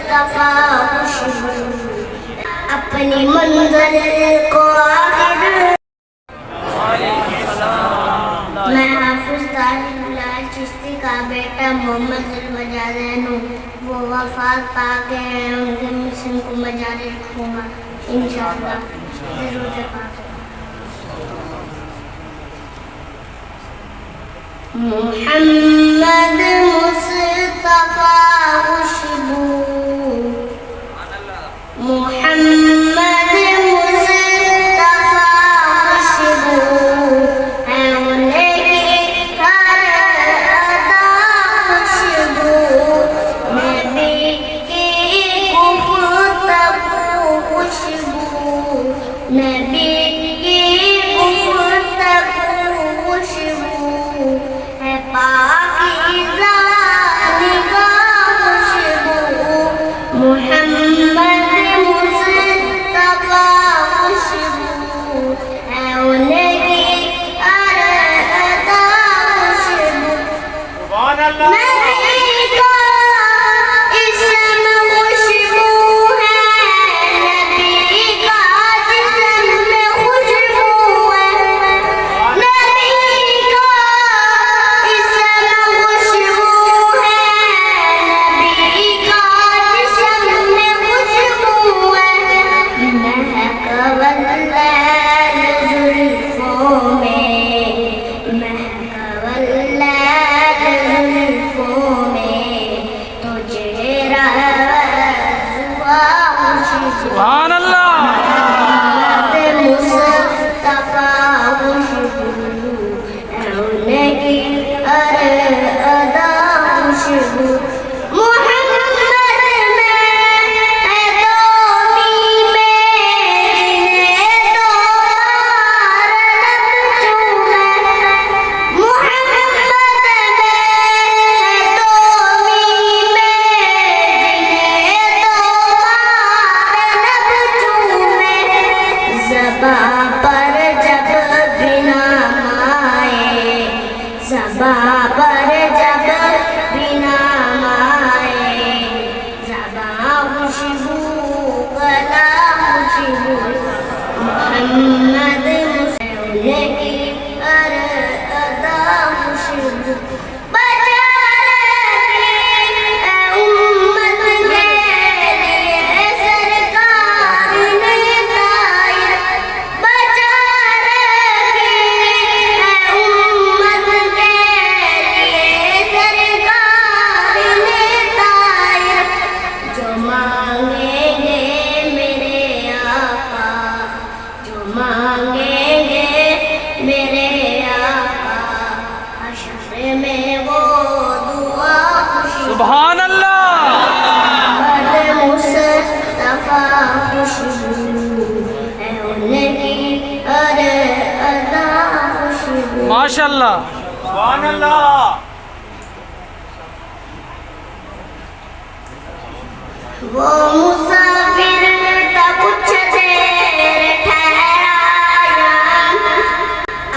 مصطفیٰ خوشبو اپنی منزل کو آخر. میں حافظ طاہر اللہ چشتی کا بیٹا محمد الوجا زین ہوں. وہ وفات پا گئے ہیں, ان کے مشن کو میں جاری رکھوں گا انشاءاللہ. درود پاک. محمد مصطفیٰ خوشبو, محمد مصطفیٰ خوشبو ہے ان کی ہر ادا خوشبو. نبی کی گفتگو خوشبو, نبی کی گفتگو خوشبو ہے پاکیزہ نگاہ خوشبو. محمد مصطفیٰ خوشبو ہے ان کی ہر ادا خوشبو. سبحان اللہ. نبی کا اسم خوشبو ہے, نبی کا جسم میں خوشبو ہے. نبی کا اسم خوشبو ہے, نبی کا جسم میں خوشبو ہے. مہک واللیل زلفوں میں, مہک واللیل زلفوں میں, تو چہرہ ہوا خوشبو. سبحان اللہ. محمد مصطفیٰ خوشبو ہے ان کی ہر ادا خوشبو. محمد میں ہے دومی میں, جنہیں دو بار لب چومے. محمد میں ہے دومی میں, جنہیں دو بار لب چومے. زباں پر جب بھی نام آئے, زباں پر جب بھی نام آئے, زباں خوشبو گلا خوشبو. محمد ان کی ہر ادا خوشبو. بچا رکھی اے امت کے لیے سرکار نے طاہر. بچا رکھی اے امت کے لیے سرکار نے طاہر. جو مانگیں گے میرے آقا, جو مانگیں گے میرے آقا, حشر میں وہ دعا خوشبو. سبحان اللہ. محمد مصطفیٰ خوشبو ہے ان کی ہر ادا خوشبو. ماشاء اللہ. سبحان اللہ. وہ مسافر تھا کچھ دیر ٹھہرایا,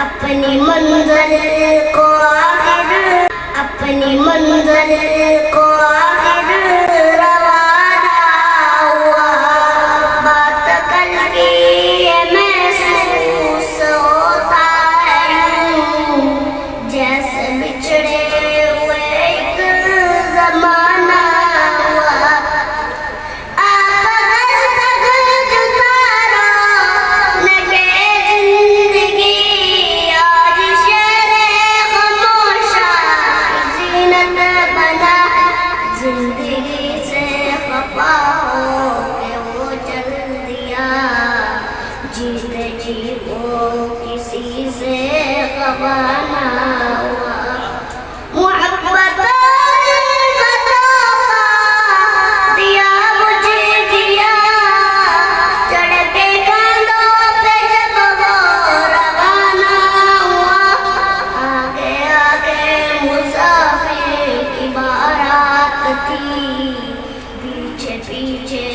اپنی منزل کو آخر, اپنی منزل کو آخر روانہ ہوا. بات کل کی یہ محسوس ہوتا ہے یوں, جیسے بچھڑے ہوئے ایک زمانہ ہوا. آپ اگر تک جتارا لگے زندگی, آج شہر خاموشہ زینت بنا. زندگی سے خفا ہو کے وہ چل دیا, جیتے جی وہ کسی سے خفا نہ ہوا. محبت دیا مجھے دیا, چڑھ کے کاندھوں پہ جب وہ روانہ ہوا. آگے آگے مسافر کی بارات تھی, پیچھے پیچھے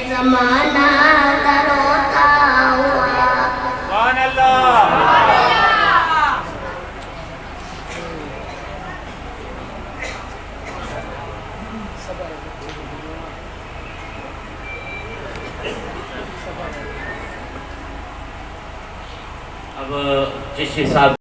زمانہ تروتا ہوا. سبحان اللہ. اب چشتی صاحب